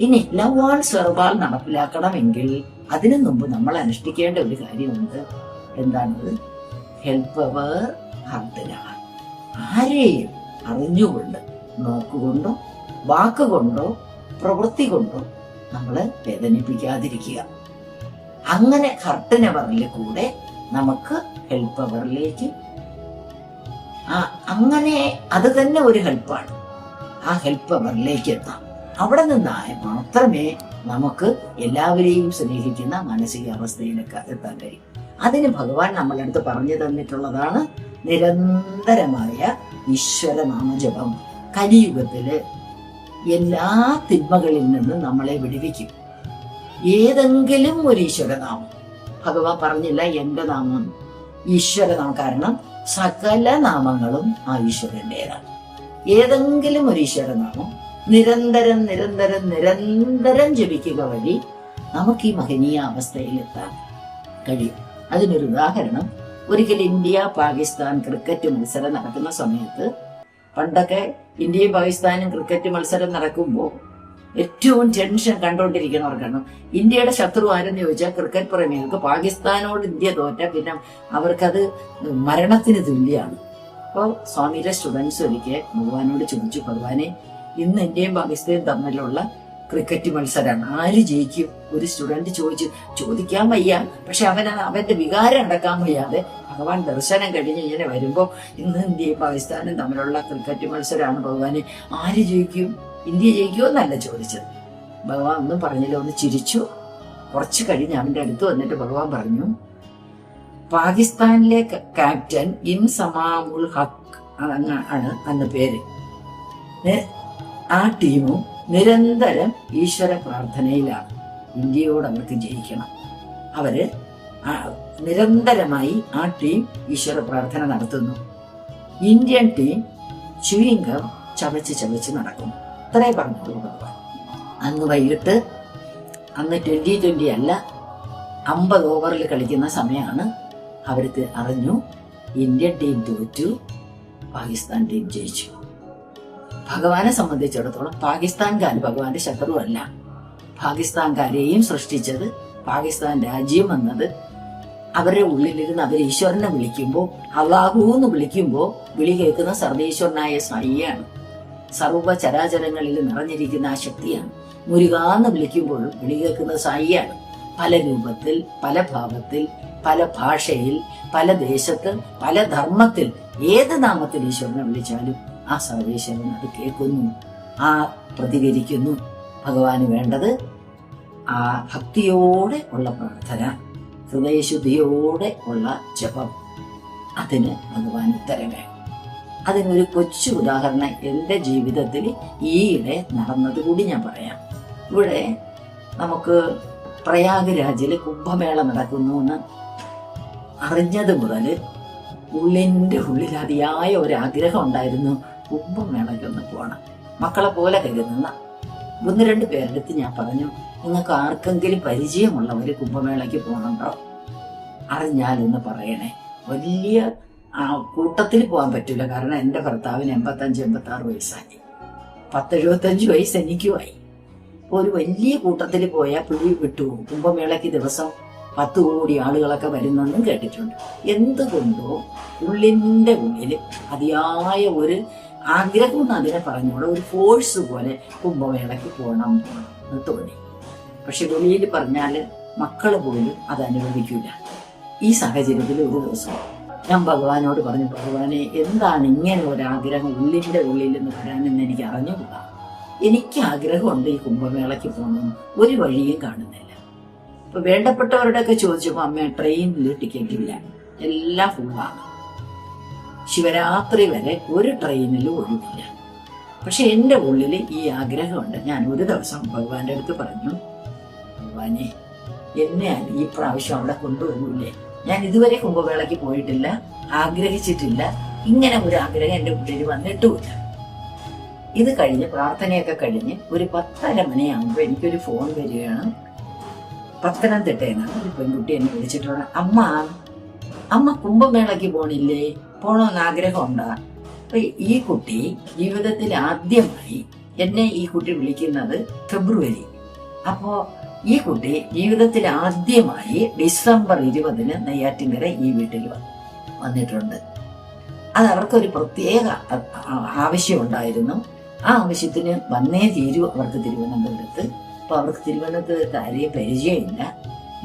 ഇനി ലവ് ആൾ സെർവ് ആൾ നടപ്പിലാക്കണമെങ്കിൽ അതിനു മുമ്പ് നമ്മൾ അനുഷ്ഠിക്കേണ്ട ഒരു കാര്യമുണ്ട്. എന്താണത്? ഹെൽപ്പ് അവർ ഹർട്ടിനാണ്. ആരെയും അറിഞ്ഞുകൊണ്ട്, നോക്കുകൊണ്ടോ വാക്കുകൊണ്ടോ പ്രവൃത്തി കൊണ്ടോ നമ്മൾ വേദനിപ്പിക്കാതിരിക്കുക. അങ്ങനെ ഹർട്ടിനവറിൽ കൂടെ നമുക്ക് ഹെൽപ്പ് അവറിലേക്ക്, അങ്ങനെ അത് തന്നെ ഒരു ഹെൽപ്പാണ്. ആ ഹെൽപ്പ് അവറിലേക്ക് എത്താം. അവിടെ നിന്നായ മാത്രമേ നമുക്ക് എല്ലാവരെയും സ്നേഹിക്കുന്ന മാനസികാവസ്ഥയിലേക്ക് എത്താൻ കഴിയും. അതിന് ഭഗവാൻ നമ്മളടുത്ത് പറഞ്ഞു തന്നിട്ടുള്ളതാണ് നിരന്തരമായ ഈശ്വരനാമജപം. കലിയുഗത്തില് എല്ലാ തിന്മകളിൽ നിന്നും നമ്മളെ വിടുവിക്കും. ഏതെങ്കിലും ഒരു ഈശ്വരനാമം, ഭഗവാൻ പറഞ്ഞില്ല എന്റെ നാമം, ഈശ്വരനാമം. കാരണം സകല നാമങ്ങളും ആ ഈശ്വരൻ്റെതാണ്. ഏതെങ്കിലും ഒരു ഈശ്വരനാമം നിരന്തരം നിരന്തരം നിരന്തരം ജപിക്കുക വഴി നമുക്ക് ഈ മഹനീയ അവസ്ഥയിൽ എത്താൻ കഴിയും. അതിനൊരു ഉദാഹരണം, ഒരിക്കൽ ഇന്ത്യ പാകിസ്ഥാൻ ക്രിക്കറ്റ് മത്സരം നടക്കുന്ന സമയത്ത്, പണ്ടൊക്കെ ഇന്ത്യയും പാകിസ്ഥാനും ക്രിക്കറ്റ് മത്സരം നടക്കുമ്പോൾ ഏറ്റവും ടെൻഷൻ കണ്ടുകൊണ്ടിരിക്കണവർക്കാണ്. ഇന്ത്യയുടെ ശത്രു ആരെന്ന് ചോദിച്ചാൽ ക്രിക്കറ്റ് പ്രേമികൾക്ക് പാകിസ്ഥാനോട് ഇന്ത്യ തോറ്റ പിന്നെ അവർക്കത് മരണത്തിന് തുല്യമാണ്. അപ്പോൾ സ്വാമിയുടെ സ്റ്റുഡൻസ് ഒരിക്കൽ ഭഗവാനോട് ചോദിച്ചു, ഭഗവാനെ, ഇന്ന് ഇന്ത്യയും പാകിസ്ഥാനും തമ്മിലുള്ള ക്രിക്കറ്റ് മത്സരമാണ്, ആര് ജയിക്കും? ഒരു സ്റ്റുഡന്റ് ചോദിക്കാൻ വയ്യ, പക്ഷെ അവന്റെ വികാരം അടക്കാൻ വയ്യാതെ ഭഗവാൻ ദർശനം കഴിഞ്ഞ് ഇങ്ങനെ വരുമ്പോൾ, ഇന്ന് ഇന്ത്യയും പാകിസ്ഥാനും തമ്മിലുള്ള ക്രിക്കറ്റ് മത്സരമാണ് ഭഗവാനെ, ആര് ജയിക്കും? ഇന്ത്യ ജയിക്കുമോ എന്നല്ല ചോദിച്ചത്. ഭഗവാൻ ഒന്നും പറഞ്ഞില്ല, ഒന്ന് ചിരിച്ചു. കുറച്ച് കഴിഞ്ഞ് അവന്റെ അടുത്ത് വന്നിട്ട് ഭഗവാൻ പറഞ്ഞു, പാകിസ്ഥാനിലെ ക്യാപ്റ്റൻ ഇൻസമാമുൽ ഹക്ക് ആണ് അന്ന് പേര്. ആ ടീമും നിരന്തരം ഈശ്വര പ്രാർത്ഥനയിലാണ്. ഇന്ത്യയോട് അവർക്ക് ജയിക്കണം. അവര് നിരന്തരമായി ആ ടീം ഈശ്വര പ്രാർത്ഥന നടത്തുന്നു. ഇന്ത്യൻ ടീം ചുയിങ്കം ചവച്ച് നടക്കുന്നു. അത്രേ പറഞ്ഞുള്ളൂ ഭഗവാൻ. അന്ന് വൈകിട്ട്, അന്ന് 20-20 അല്ല, 50 ഓവറിൽ കളിക്കുന്ന സമയമാണ്. അവർ അറിഞ്ഞു ഇന്ത്യൻ ടീം തോറ്റു, പാകിസ്ഥാൻ ടീം ജയിച്ചു. ഭഗവാനെ സംബന്ധിച്ചിടത്തോളം പാകിസ്ഥാൻകാർ ഭഗവാന്റെ ശത്രുവല്ല. പാകിസ്ഥാൻകാരെയും സൃഷ്ടിച്ചത്, പാകിസ്ഥാൻ രാജ്യം എന്നത് അവരുടെ ഉള്ളിലിരുന്ന് അവർ ഈശ്വരനെ വിളിക്കുമ്പോൾ, അള്ളാഹു എന്ന് വിളിക്കുമ്പോൾ വിളി കേൾക്കുന്ന സർവേശ്വരനായ സായിയാണ്. സർവ ചരാചരങ്ങളിൽ നിറഞ്ഞിരിക്കുന്ന ആ ശക്തിയാണ്. മുരുകാന്ന് വിളിക്കുമ്പോഴും വിളി കേൾക്കുന്ന സായിയാണ്. പല രൂപത്തിൽ, പല ഭാവത്തിൽ, പല ഭാഷയിൽ, പല ദേശത്ത്, പല ധർമ്മത്തിൽ, ഏത് നാമത്തിൽ ഈശ്വരനെ വിളിച്ചാലും ആ സർവേശ്വരൻ അത് കേൾക്കുന്നു, ആ പ്രതികരിക്കുന്നു. ഭഗവാന് വേണ്ടത് ആ ഭക്തിയോടെ ഉള്ള പ്രാർത്ഥന, ഹൃദയശുദ്ധിയോടെ ഉള്ള ജപം. അതിന് ഭഗവാൻ ഉത്തരം വേണം. അതിനൊരു കൊച്ചു ഉദാഹരണം എൻ്റെ ജീവിതത്തിൽ ഈയിടെ നടന്നത് കൂടി ഞാൻ പറയാം. ഇവിടെ നമുക്ക് പ്രയാഗ്രാജിൽ കുംഭമേള നടക്കുന്നു എന്ന് അറിഞ്ഞത് മുതൽ ഉള്ളിൻ്റെ ഉള്ളിൽ അതിയായ ഒരാഗ്രഹം ഉണ്ടായിരുന്നു, കുംഭമേളയ്ക്കൊന്ന് പോകണം. മക്കളെ പോലെ കരുതുന്ന 1-2 പേരെടുത്ത് ഞാൻ പറഞ്ഞു, നിങ്ങൾക്ക് ആർക്കെങ്കിലും പരിചയമുള്ളവർ കുംഭമേളയ്ക്ക് പോകണുണ്ടോ? അറിഞ്ഞാലൊന്ന് പറയണേ. വലിയ കൂട്ടത്തിൽ പോകാൻ പറ്റില്ല, കാരണം എൻ്റെ ഭർത്താവിന് 85-86 വയസ്സായി, 10-75 വയസ്സ് എനിക്കുമായി. ഒരു വലിയ കൂട്ടത്തിൽ പോയാൽ പിടി വിട്ടുപോകും. കുംഭമേളയ്ക്ക് ദിവസം 10 കോടി ആളുകളൊക്കെ വരുന്നെന്നും കേട്ടിട്ടുണ്ട്. എന്തുകൊണ്ടോ ഉള്ളിൻ്റെ ഉള്ളിൽ അതിയായ ഒരു ആഗ്രഹം എന്ന് അതിനെ പറഞ്ഞോളൂ, ഒരു ഫോഴ്സ് പോലെ കുംഭമേളയ്ക്ക് പോകണം എന്ന് തോന്നി. പക്ഷെ വെളിയിൽ പറഞ്ഞാൽ മക്കൾ പോലും അത് അനുവദിക്കില്ല. ഈ സാഹചര്യത്തിൽ ഒരു ദിവസം ഞാൻ ഭഗവാനോട് പറഞ്ഞു, ഭഗവാനെ, എന്താണ് ഇങ്ങനെ ഒരാഗ്രഹം ഉള്ളിൻ്റെ ഉള്ളിൽ നിന്ന് വരാനെന്ന് എനിക്ക് അറിഞ്ഞുകൂടാ. എനിക്ക് ആഗ്രഹമുണ്ട് ഈ കുംഭമേളയ്ക്ക് പോകണം, ഒരു വഴിയും കാണുന്നില്ല. ഇപ്പൊ വേണ്ടപ്പെട്ടവരുടെയൊക്കെ ചോദിച്ചപ്പോൾ, അമ്മ ട്രെയിനിൽ ടിക്കറ്റ് ഇല്ല, എല്ലാം ഫുള്ളാണ്. ശിവരാത്രി വരെ ഒരു ട്രെയിനിലും ഒഴിവില്ല. പക്ഷെ എൻ്റെ ഉള്ളിൽ ഈ ആഗ്രഹമുണ്ട്. ഞാൻ ഒരു ദിവസം ഭഗവാന്റെ അടുത്ത് പറഞ്ഞു, ഭഗവാനെ, എന്നെ ഈ പ്രാവശ്യം അവിടെ കൊണ്ടുപോകൂലേ? ഞാൻ ഇതുവരെ കുംഭമേളയ്ക്ക് പോയിട്ടില്ല, ആഗ്രഹിച്ചിട്ടില്ല, ഇങ്ങനെ ഒരു ആഗ്രഹം എൻ്റെ ഉള്ളിൽ വന്നിട്ടുമില്ല. ഇത് കഴിഞ്ഞ് പ്രാർത്ഥനയൊക്കെ കഴിഞ്ഞ് ഒരു 10:30 മണിയാകുമ്പോൾ എനിക്കൊരു ഫോൺ വരികയാണ്. പത്തനംതിട്ടയെന്നാണ് ഒരു പെൺകുട്ടി എന്നെ വിളിച്ചിട്ടുള്ള, അമ്മ കുംഭമേളയ്ക്ക് പോണില്ലേ, പോണോന്ന് ആഗ്രഹമുണ്ടാ? അപ്പൊ ഈ കുട്ടി ജീവിതത്തിൽ ആദ്യമായി എന്നെ ഈ കുട്ടി വിളിക്കുന്നത് ഫെബ്രുവരി. അപ്പോ ഈ കുട്ടി ജീവിതത്തിൽ ആദ്യമായി ഡിസംബർ 20 നെയ്യാറ്റിൻകര ഈ വീട്ടിൽ വന്നിട്ടുണ്ട്. അത് അവർക്കൊരു പ്രത്യേക ആവശ്യമുണ്ടായിരുന്നു. ആ ആവശ്യത്തിന് വന്നേ തീരൂ അവർക്ക് തിരുവനന്തപുരത്ത്. അപ്പൊ അവർക്ക് തിരുവനന്തപുരത്ത് ആരെയും പരിചയമില്ല.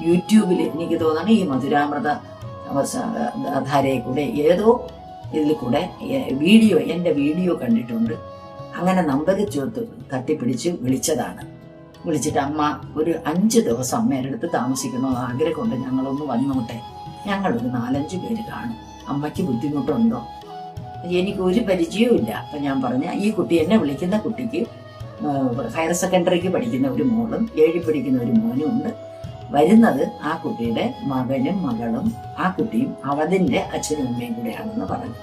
യൂട്യൂബിൽ എനിക്ക് തോന്നണം ഈ മധുരാമൃത ധാരയെ കൂടെ ഏതോ ഇതിൽ കൂടെ എൻ്റെ വീഡിയോ കണ്ടിട്ടുണ്ട്. അങ്ങനെ നമ്പർ തട്ടിപ്പിടിച്ച് വിളിച്ചതാണ്. വിളിച്ചിട്ട്, അമ്മ ഒരു 5 ദിവസം അമ്മയുടെ അടുത്ത് താമസിക്കണമെന്ന് ആഗ്രഹമുണ്ട്, ഞങ്ങളൊന്ന് വന്നോട്ടെ, ഞങ്ങളൊരു 4-5 പേര് കാണും, അമ്മയ്ക്ക് ബുദ്ധിമുട്ടുണ്ടോ? എനിക്ക് ഒരു പരിചയവും ഇല്ല. അപ്പൊ ഞാൻ പറഞ്ഞ, ഈ കുട്ടി എന്നെ വിളിക്കുന്ന കുട്ടിക്ക് ഹയർ സെക്കൻഡറിക്ക് പഠിക്കുന്ന ഒരു മോളും 7 പഠിക്കുന്ന ഒരു മോനും ഉണ്ട്. വരുന്നത് ആ കുട്ടിയുടെ മകനും മകളും ആ കുട്ടിയും അവതിൻ്റെ അച്ഛനും അമ്മയും കൂടെയാണെന്ന് പറഞ്ഞു.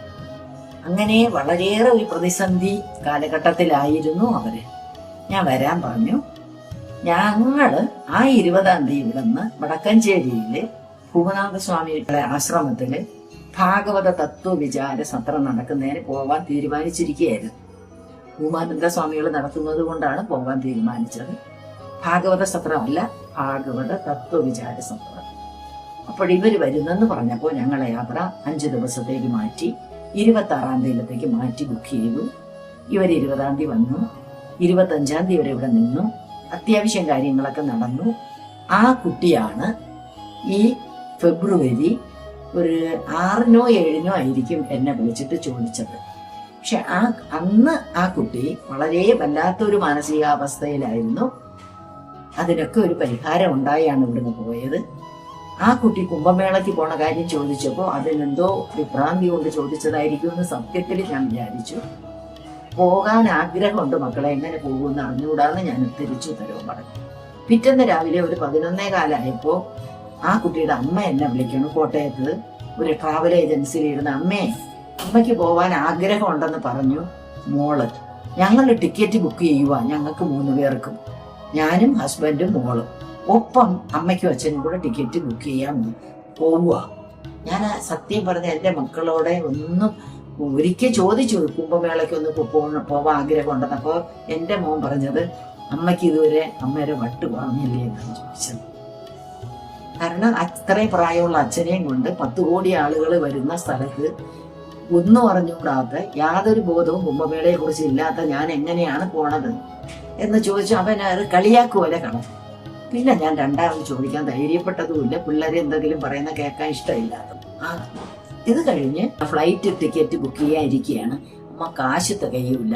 അങ്ങനെ വളരെയേറെ ഒരു പ്രതിസന്ധി കാലഘട്ടത്തിലായിരുന്നു അവര്. ഞാൻ വരാൻ പറഞ്ഞു. ഞങ്ങള് ആ 20-ാം തീയതി ഇവിടെ നിന്ന് വടക്കഞ്ചേരിയില് ഭൂമനാഥസ്വാമിയുടെ ആശ്രമത്തില് ഭാഗവത തത്വവിചാര സത്രം നടക്കുന്നതിന് പോവാൻ തീരുമാനിച്ചിരിക്കുകയായിരുന്നു. ഭൂമാനന്ദ സ്വാമികൾ നടത്തുന്നത് കൊണ്ടാണ് പോകാൻ തീരുമാനിച്ചത്. ഭാഗവത സത്രമല്ല, ഭാഗവത തത്വവിചാര സത്രം. അപ്പോൾ ഇവര് വരുന്നെന്ന് പറഞ്ഞപ്പോൾ ഞങ്ങളെ യാത്ര 5 ദിവസത്തേക്ക് മാറ്റി 26-ാം തീയതിയിലത്തേക്ക് മാറ്റി ബുക്ക് ചെയ്തു. ഇവർ 20-ാം തീയതി വന്നു. 25-ാം തീയതി വരെ ഇവിടെ നിന്നു. അത്യാവശ്യം കാര്യങ്ങളൊക്കെ നടന്നു. ആ കുട്ടിയാണ് ഈ ഫെബ്രുവരി ഒരു 6-നോ 7-നോ ആയിരിക്കും എന്നെ വിളിച്ചിട്ട് ചോദിച്ചത്. പക്ഷെ അന്ന് ആ കുട്ടി വളരെ വല്ലാത്തൊരു മാനസികാവസ്ഥയിലായിരുന്നു. അതിനൊക്കെ ഒരു പരിഹാരം ഉണ്ടായാണ് ഇവിടുന്ന് പോയത്. ആ കുട്ടി കുംഭമേളയ്ക്ക് പോണ കാര്യം ചോദിച്ചപ്പോൾ അതിനെന്തോ വിഭ്രാന്തി കൊണ്ട് ചോദിച്ചതായിരിക്കും എന്ന് സത്യത്തിൽ ഞാൻ വിചാരിച്ചു. പോകാൻ ആഗ്രഹമുണ്ട് മക്കളെ, എങ്ങനെ പോകുമെന്ന് അറിഞ്ഞുകൂടാന്ന് ഞാൻ തിരിച്ചു തരുമോ പറഞ്ഞു. പിറ്റേന്ന് രാവിലെ ഒരു 11:15 ആ കുട്ടിയുടെ അമ്മ എന്നെ വിളിക്കണം. കോട്ടയത്ത് ഒരു ട്രാവൽ ഏജൻസിയിൽ ഇരുന്ന, അമ്മയ്ക്ക് പോവാൻ ആഗ്രഹമുണ്ടെന്ന് പറഞ്ഞു മോള്, ഞങ്ങൾ ടിക്കറ്റ് ബുക്ക് ചെയ്യുക, ഞങ്ങൾക്ക് 3 പേർക്കും, ഞാനും ഹസ്ബൻഡും മോളും, ഒപ്പം അമ്മയ്ക്കും അച്ഛനും കൂടെ ടിക്കറ്റ് ബുക്ക് ചെയ്യാൻ പോവുക. ഞാൻ സത്യം പറഞ്ഞ എൻ്റെ മക്കളോടെ ഒന്നും ഒരിക്കൽ ചോദിച്ചു, കുംഭമേളയ്ക്കൊന്ന് പോവാൻ ആഗ്രഹമുണ്ടെന്ന്. അപ്പോൾ എൻ്റെ മോൻ പറഞ്ഞത്, അമ്മയ്ക്ക് ഇതുവരെ അമ്മയുടെ വട്ട് പറഞ്ഞില്ലേ എന്നാണ് ചോദിച്ചത്. കാരണം അത്രയും പ്രായമുള്ള അച്ഛനെയും കൊണ്ട് 10 കോടി ആളുകൾ വരുന്ന സ്ഥലത്ത് ഒന്നും അറിഞ്ഞുകൂടാത്ത, യാതൊരു ബോധവും കുംഭമേളയെ കുറിച്ച് ഇല്ലാത്ത ഞാൻ എങ്ങനെയാണ് പോണത് എന്ന് ചോദിച്ചു. അവൻ അത് കളിയാക്കുപോലെ കാണും. പിന്നെ ഞാൻ രണ്ടാമത് ചോദിക്കാൻ ധൈര്യപ്പെട്ടതുമില്ല, പിള്ളേരെ എന്തെങ്കിലും പറയുന്ന കേൾക്കാൻ ഇഷ്ടമില്ലാത്ത. ഇത് കഴിഞ്ഞ് ഫ്ലൈറ്റ് ടിക്കറ്റ് ബുക്ക് ചെയ്യാനിരിക്കുകയാണ്. അമ്മ കാശ് തികയില്ല,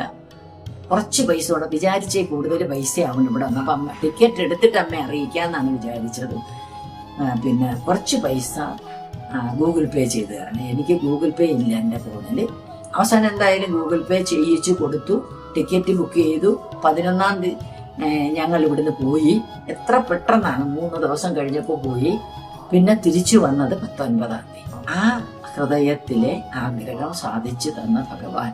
കുറച്ച് പൈസ കൊണ്ട് വിചാരിച്ചേ കൂടുതൽ പൈസ ആവുന്നു ഇവിടെ വന്നു. അപ്പം അമ്മ ടിക്കറ്റ് എടുത്തിട്ട് അമ്മയെ അറിയിക്കാമെന്നാണ് വിചാരിച്ചത്. പിന്നെ കുറച്ച് പൈസ ഗൂഗിൾ പേ ചെയ്ത് തരണം. എനിക്ക് ഗൂഗിൾ പേ ഇല്ല എൻ്റെ ഫോണിൽ. അവസാനം എന്തായാലും ഗൂഗിൾ പേ ചെയ്യിച്ചു കൊടുത്തു, ടിക്കറ്റ് ബുക്ക് ചെയ്തു. 11-ാം തീയതി ഞങ്ങൾ ഇവിടുന്ന് പോയി. എത്ര പെട്ടെന്നാണ്, 3 ദിവസം കഴിഞ്ഞപ്പോൾ പോയി. പിന്നെ തിരിച്ചു വന്നത് 19-ാം തീയതി. ആ ഹൃദയത്തിലെ ആഗ്രഹം സാധിച്ചു തന്ന ഭഗവാൻ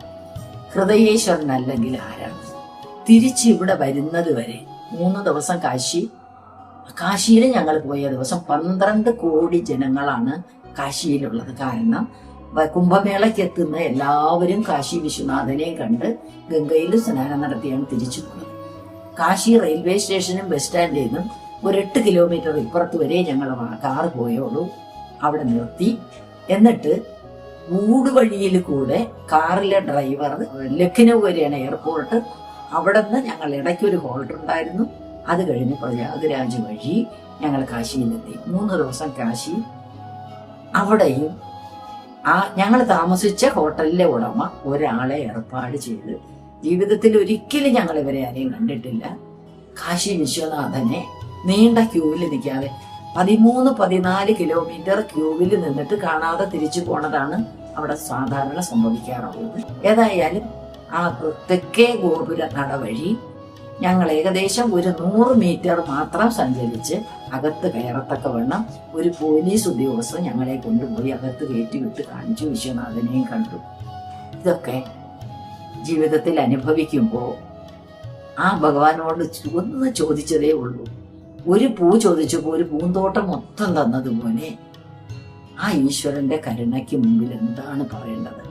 ഹൃദയേശ്വരനല്ലെങ്കിൽ ആരാണ്? തിരിച്ച് ഇവിടെ വരുന്നത് വരെ 3 ദിവസം കാശിയിൽ ഞങ്ങൾ പോയ ദിവസം 12 കോടി ജനങ്ങളാണ് കാശിയിലുള്ളത്. കാരണം കുംഭമേളയ്ക്ക് എത്തുന്ന എല്ലാവരും കാശി വിശ്വനാഥനെയും കണ്ട് ഗംഗയിൽ സ്നാനം നടത്തിയാണ് തിരിച്ചു പോകുന്നത്. കാശി റെയിൽവേ സ്റ്റേഷനും ബസ് സ്റ്റാൻഡിൽ നിന്നും ഒരു 8 കിലോമീറ്റർ ഇപ്പുറത്ത് വരെ ഞങ്ങൾ കാറ് പോയോളൂ. അവിടെ നിർത്തി. എന്നിട്ട് ഊടുവഴിയിൽ കൂടെ കാറിലെ ഡ്രൈവർ ലഖ്നൗ വരെയാണ് എയർപോർട്ട്. അവിടെ നിന്ന് ഞങ്ങൾ ഇടയ്ക്കൊരു ഹോൾഡർ ഉണ്ടായിരുന്നു. അത് കഴിഞ്ഞ് പ്രയാഗ്രാജ് വഴി ഞങ്ങൾ കാശിയിലെത്തി. 3 ദിവസം കാശി. അവിടെയും ഞങ്ങൾ താമസിച്ച ഹോട്ടലിലെ ഉടമ ഒരാളെ ഏർപ്പാട് ചെയ്ത്, ജീവിതത്തിൽ ഒരിക്കലും ഞങ്ങൾ ഇവരെ ആരെയും കണ്ടിട്ടില്ല, കാശി വിശ്വനാഥനെ നീണ്ട ക്യൂവിൽ നിൽക്കാതെ 13-14 കിലോമീറ്റർ ക്യൂവിൽ നിന്നിട്ട് കാണാതെ തിരിച്ചു പോണതാണ് അവിടെ സാധാരണ സംഭവിക്കാറുള്ളത്. ഏതായാലും ആ തെക്കേ ഗോപുര നട വഴി ഞങ്ങൾ ഏകദേശം ഒരു 100 മീറ്റർ മാത്രം സഞ്ചരിച്ച് അകത്ത് കയറത്തക്കവണ്ണം ഒരു പോലീസ് ഉദ്യോഗസ്ഥൻ ഞങ്ങളെ കൊണ്ടുപോയി അകത്ത് കയറ്റിവിട്ട് കാണിച്ചു. വിശ്വനാഥനെയും കണ്ടു. ഇതൊക്കെ ജീവിതത്തിൽ അനുഭവിക്കുമ്പോൾ ആ ഭഗവാനോട് ഒന്ന് ചോദിച്ചതേ ഉള്ളൂ. ഒരു പൂ ചോദിച്ചപ്പോൾ ഒരു പൂന്തോട്ടം മൊത്തം തന്നതുപോലെ ആ ഈശ്വരന്റെ കരുണയ്ക്ക് മുമ്പിൽ എന്താണ് പറയേണ്ടത്?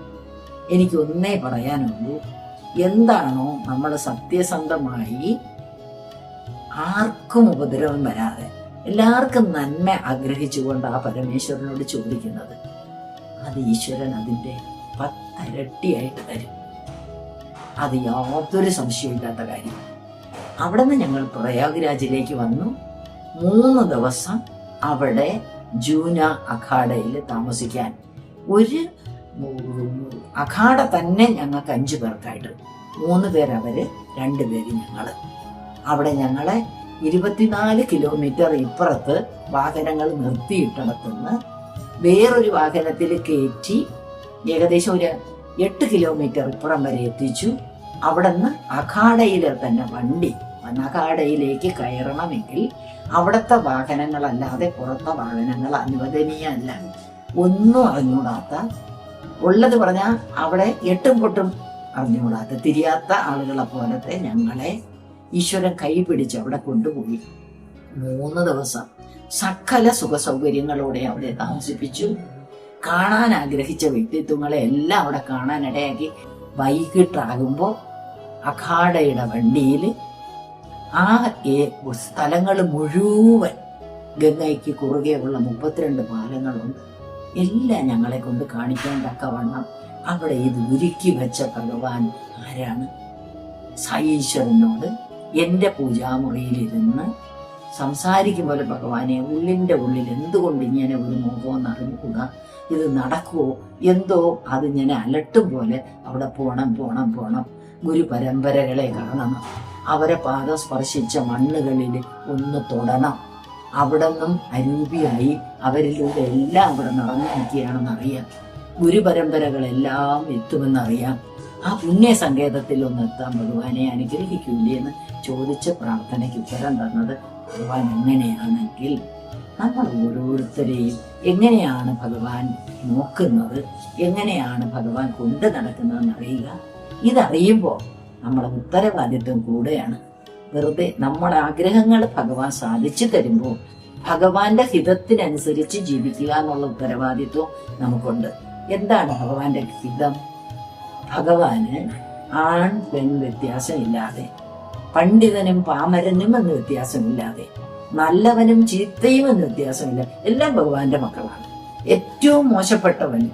എനിക്കൊന്നേ പറയാനുള്ളൂ. എന്താണോ നമ്മൾ സത്യസന്ധമായി ആർക്കും ഉപദ്രവം വരാതെ എല്ലാവർക്കും നന്മ ആഗ്രഹിച്ചുകൊണ്ട് ആ പരമേശ്വരനോട് ചോദിക്കുന്നത്, അത് ഈശ്വരൻ അതിൻ്റെ 10 ഇരട്ടിയായിട്ട് തരും. അത് യാതൊരു സംശയമില്ലാത്ത കാര്യം. അവിടെ നിന്ന് ഞങ്ങൾ പ്രയാഗ്രാജിലേക്ക് വന്നു. 3 ദിവസം അവിടെ ജൂന അഖാഡയിൽ താമസിക്കാൻ. ഒരു അഖാഡ തന്നെ ഞങ്ങൾക്ക് 5 പേർക്കായിട്ട്, 3 പേര് അവര്, 2 പേര് ഞങ്ങള്. അവിടെ ഞങ്ങളെ 24 കിലോമീറ്റർ ഇപ്പുറത്ത് വാഹനങ്ങൾ നിർത്തിയിട്ടിടത്തുനിന്ന് വേറൊരു വാഹനത്തിൽ കയറ്റി ഏകദേശം ഒരു 8 കിലോമീറ്റർ ഇപ്പുറം വരെ എത്തിച്ചു. അവിടെ നിന്ന് അഖാഡയിലെ തന്നെ വണ്ടി, അഖാഡയിലേക്ക് കയറണമെങ്കിൽ അവിടുത്തെ വാഹനങ്ങളല്ലാതെ പുറത്തെ വാഹനങ്ങൾ അനുവദനീയമല്ല. ഒന്നും അറിഞ്ഞൂടാത്ത, ഉള്ളത് പറഞ്ഞാൽ അവിടെ 8ഉം പൊട്ടും അറിഞ്ഞുകൂടാത്ത, തിരിയാത്ത ആളുകളെ പോലത്തെ ഞങ്ങളെ ഈശ്വരൻ കൈപിടിച്ച് അവിടെ കൊണ്ടുപോയി. 3 ദിവസം സകല സുഖ സൗകര്യങ്ങളോടെ അവിടെ താമസിപ്പിച്ചു. കാണാൻ ആഗ്രഹിച്ച വ്യക്തിത്വങ്ങളെ എല്ലാം അവിടെ കാണാനിടയാക്കി. വൈകിട്ടാകുമ്പോൾ അഖാഡയുടെ വണ്ടിയിൽ ആ സ്ഥലങ്ങൾ മുഴുവൻ, ഗംഗയ്ക്ക് കുറുകെയുള്ള 32 പാലങ്ങളുണ്ട്, എല്ലാം ഞങ്ങളെ കൊണ്ട് കാണിക്കാൻ തക്കവണ്ണം അവിടെ ഇത് ഒരുക്കി വെച്ച ഭഗവാൻ ആരാണ്? സായീശ്വരനോട് എൻ്റെ പൂജാമുറിയിലിരുന്ന് സംസാരിക്കുമ്പോൾ ഭഗവാനെ ഉള്ളിൻ്റെ ഉള്ളിൽ എന്തുകൊണ്ട് ഇങ്ങനെ ഒരു മോഹമെന്ന് അറിഞ്ഞുകൂടാ, ഇത് നടക്കുമോ എന്തോ, അത് ഞാൻ അലട്ടും പോലെ അവിടെ പോണം. ഗുരു പരമ്പരകളെ കാണണം, അവരെ പാദം സ്പർശിച്ച മണ്ണുകളിൽ ഒന്ന് തൊടണം. അവിടെ നിന്നും അരൂപിയായി അവരിലൂടെ എല്ലാം അവിടെ നടന്നു നിൽക്കുകയാണെന്നറിയാം. ഗുരുപരമ്പരകളെല്ലാം എത്തുമെന്നറിയാം. ആ പുണ്യ സങ്കേതത്തിൽ ഒന്ന് എത്താൻ ഭഗവാനെ അനുഗ്രഹിക്കൂലേ എന്ന് ചോദിച്ച പ്രാർത്ഥനയ്ക്ക് ഉത്തരം തന്നത് ഭഗവാൻ എങ്ങനെയാണെങ്കിൽ, നമ്മൾ ഓരോരുത്തരെയും എങ്ങനെയാണ് ഭഗവാൻ നോക്കുന്നത്, എങ്ങനെയാണ് ഭഗവാൻ കൊണ്ട് നടക്കുന്നതെന്ന് അറിയുക. ഇതറിയുമ്പോൾ നമ്മളെ ഉത്തരവാദിത്വം കൂടെയാണ്. വെറുതെ നമ്മുടെ ആഗ്രഹങ്ങൾ ഭഗവാൻ സാധിച്ചു തരുമ്പോൾ ഭഗവാന്റെ ഹിതത്തിനനുസരിച്ച് ജീവിക്കുക എന്നുള്ള ഉത്തരവാദിത്വം നമുക്കുണ്ട്. എന്താണ് ഭഗവാന്റെ ഹിതം? ഭഗവാന് ആൺ പെൺ വ്യത്യാസമില്ലാതെ, പണ്ഡിതനും പാമരനും എന്ന് വ്യത്യാസമില്ലാതെ, നല്ലവനും ചീത്തയും എന്ന് വ്യത്യാസമില്ല, എല്ലാം ഭഗവാന്റെ മക്കളാണ്. ഏറ്റവും മോശപ്പെട്ടവനും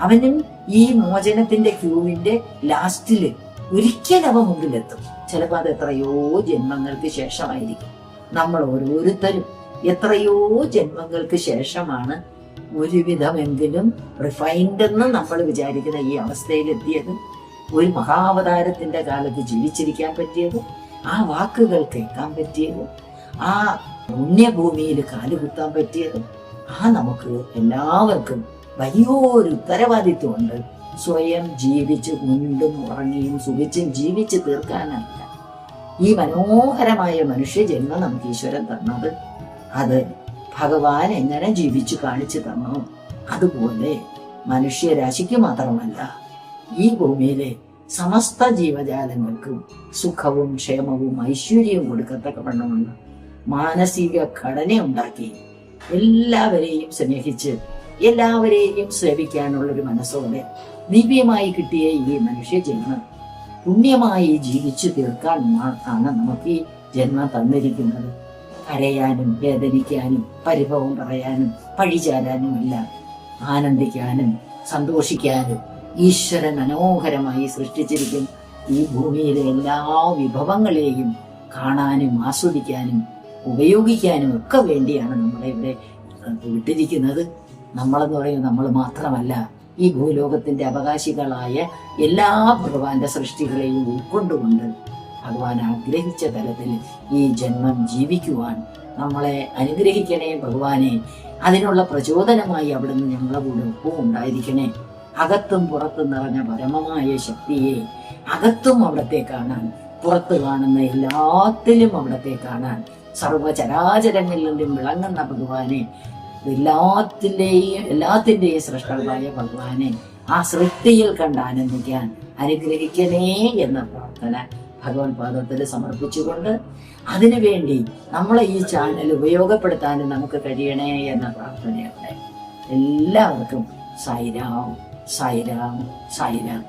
അവനും ഈ മോചനത്തിന്റെ ക്യൂവിന്റെ ലാസ്റ്റില് ഒരിക്കൽ അവ മുമ്പിലെത്തും. ചിലപ്പോൾ അത് എത്രയോ ജന്മങ്ങൾക്ക് ശേഷമായിരിക്കും. നമ്മൾ ഓരോരുത്തരും എത്രയോ ജന്മങ്ങൾക്ക് ശേഷമാണ് ഒരുവിധമെങ്കിലും റിഫൈൻഡ് എന്ന് നമ്മൾ വിചാരിക്കുന്ന ഈ അവസ്ഥയിലെത്തിയത്. ഒരു മഹാവതാരത്തിന്റെ കാലത്ത് ജീവിച്ചിരിക്കാൻ പറ്റിയത്, ആ വാക്കുകൾ കേൾക്കാൻ പറ്റിയത്, ആ പുണ്യഭൂമിയിൽ കാലുകുത്താൻ പറ്റിയത്, ആ നമുക്ക് എല്ലാവർക്കും വലിയൊരു ഉത്തരവാദിത്വമുണ്ട്. സ്വയം ജീവിച്ച് ഉണ്ടും ഉറങ്ങിയും സുഖിച്ചും ജീവിച്ച് തീർക്കാനല്ല. ഈ മനോഹരമായ മനുഷ്യജന്മം നമുക്ക് ഈശ്വരൻ തന്നത് അത് ഭഗവാൻ എങ്ങനെ ജീവിച്ചു കാണിച്ചു തന്നു. അതുപോലെ മനുഷ്യരാശിക്ക് മാത്രമല്ല, ഈ ഭൂമിയിലെ സമസ്ത ജീവജാലങ്ങൾക്കും സുഖവും ക്ഷേമവും ഐശ്വര്യവും കൊടുക്കത്തക്കവണ്ണമുള്ള മാനസിക ഘടന ഉണ്ടാക്കി എല്ലാവരെയും സ്നേഹിച്ച് എല്ലാവരെയും സേവിക്കാനുള്ളൊരു മനസ്സോടെ ദിവ്യമായി കിട്ടിയ ഈ മനുഷ്യജന്മം പുണ്യമായി ജീവിച്ചു തീർക്കാൻ ആണ് നമുക്ക് ഈ ജന്മം തന്നിരിക്കുന്നത്. കരയാനും വേദനിക്കാനും പരിഭവം പറയാനും പഴിചാരാനും അല്ല, ആനന്ദിക്കാനും സന്തോഷിക്കാനും ഈശ്വരൻ മനോഹരമായി സൃഷ്ടിച്ചിരിക്കും ഈ ഭൂമിയിലെ എല്ലാ വിഭവങ്ങളെയും കാണാനും ആസ്വദിക്കാനും ഉപയോഗിക്കാനും ഒക്കെ വേണ്ടിയാണ് നമ്മളെ ഇവിടെ വിട്ടിരിക്കുന്നത്. നമ്മളെന്ന് പറയുന്നത് നമ്മൾ മാത്രമല്ല, ഈ ഭൂലോകത്തിന്റെ അവകാശികളായ എല്ലാ ഭഗവാന്റെ സൃഷ്ടികളെയും ഉൾക്കൊണ്ടുകൊണ്ട് ഭഗവാൻ ആഗ്രഹിച്ച തലത്തിൽ ഈ ജന്മം ജീവിക്കുവാൻ നമ്മളെ അനുഗ്രഹിക്കണേ ഭഗവാനെ. അതിനുള്ള പ്രചോദനമായി അവിടുന്ന് ഞങ്ങളെ കൂടെ ഒപ്പം ഉണ്ടായിരിക്കണേ. അകത്തും പുറത്തും നിറഞ്ഞ പരമമായ ശക്തിയെ അകത്തും അവിടത്തെ കാണാൻ, പുറത്ത് കാണുന്ന എല്ലാത്തിലും അവിടത്തെ കാണാൻ, സർവചരാചരങ്ങളിൽ നിന്നും വിളങ്ങുന്ന ഭഗവാനെ, എല്ലാത്തിന്റെയും സൃഷ്ടാവായ ഭഗവാനെ ആ സൃഷ്ടിയിൽ കണ്ട് ആനന്ദിക്കാൻ അനുഗ്രഹിക്കണേ എന്ന പ്രാർത്ഥന ഭഗവാൻ പാദത്തിൽ സമർപ്പിച്ചുകൊണ്ട് അതിനുവേണ്ടി നമ്മളെ ഈ ചാനൽ ഉപയോഗപ്പെടുത്താനും നമുക്ക് കഴിയണേ എന്ന പ്രാർത്ഥനയോടെ എല്ലാവർക്കും സായിരാം സായിരാം സായിരാം.